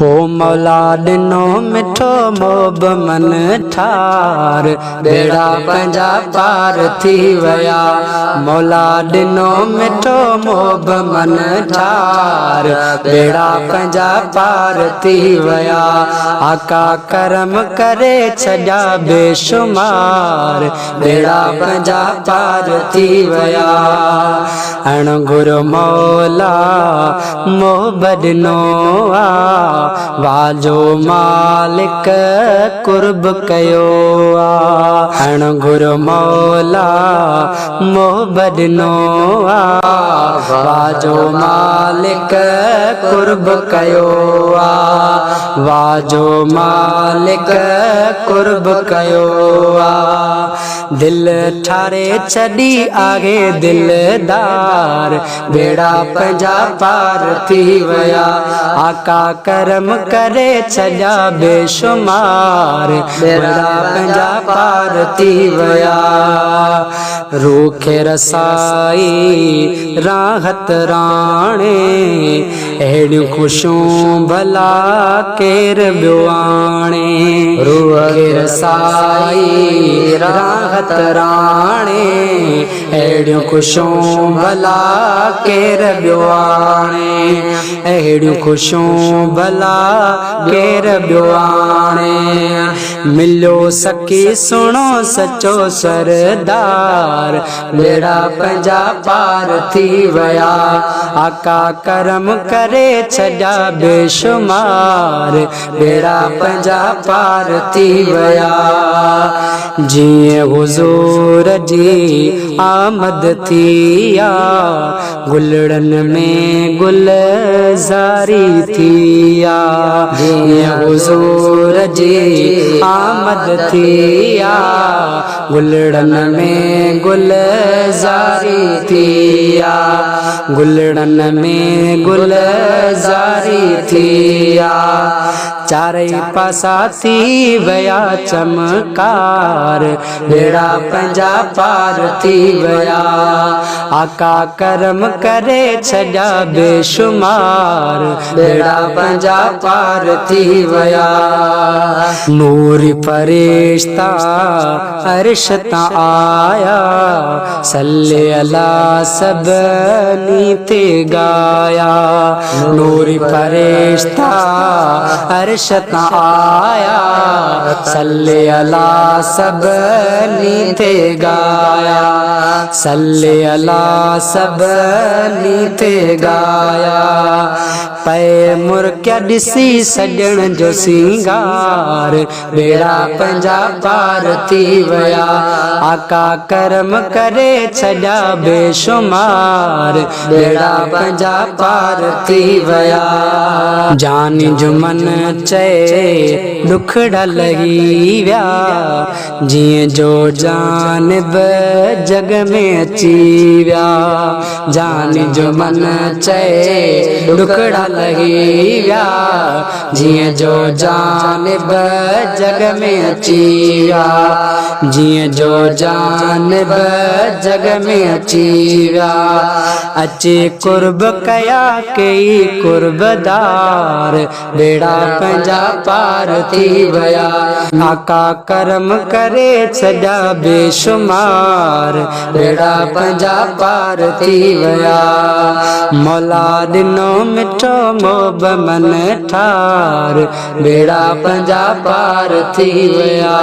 हो मौला दिनो मिठो मोब मन ठार बेड़ा पंजा पार थी वया। मौला दिनो मिठो मोब मन ठार बेड़ा पंजा पार थी वया। आका करम करे छजा बेशुमार बेड़ा पंजा पार थी वया। अणगुर मौला मोहब दिनो आ वाजो मालिक कुर्ब कयो आ। अणगुर मौला मोहब दिनो आ वाजो मालिक कुर्ब कयो आ। वाजो मालिक कुर्ब कयो आ। दिल ठारे छड़ी आगे दिलदार बेड़ा पंजा पार थी वया। आका करम करे छजा बेशुमार बेड़ा पंजा पार थी वया। रूखे रसाई राहत राणे अहिड़ियूं खुशियूं भला केर ॿियो आणे। रूखे रसाई राहत राणे अहिड़ियूं खुशियूं भला केर ॿियो आणे। अहिड़ियूं खुशियूं भला केर ॿियो आणे। मिलियो सखी सुणो सचो सरदार बेड़ा पंजा पार थी वया। आका करम करे छजा बेशुमार बेड़ा पंजा पार थी वया। जीअं हुज़ूर जी आमद थी आ गुलड़न में गुलज़ारी थी आ। जीअं हुज़ूर जी आमद थी आ गुलड़न में गुलज़ारी थी आ। गुलड़न में गुलज़ारी थी आ। चारई पासा थी वया चमकार बेड़ा पंजा पार थी वया। आका करम करे छजा बेशुमार बेड़ा पंजा पार थी वया। नूरी फरिश्ता अर्श ता आया सल्ले अला सबनी ते गाया। नूरी फरिश्ता अर्श ता आया सल्ले अला सबनी ते गाया। सल्ले अला सबनी ते गाया। पै मुर्क्या ॾिसी सजण जो सिंगार बेड़ा पंजा पार थी वया। आका करम करे छजा बेशुमार बेड़ा पंजा पार थी वया। जानी जो मन चए दुखड़ा लही व्या जीअं जो जानब जग में अची व्या। जानी जो मन चए दुखड़ा लही व्या जीअं जो जानब जग में अची व्या। जीअं जो जानब जग में अची व्या। अचे कुर्ब कया कई कुर्बदार बेड़ा पंजा पार थी वया। आका करम करे छजा बेशुमार बेड़ा पंजा पार थी वया। मौला दिनो मिठो मोब मन ठार बेड़ा पंजा पार थी वया।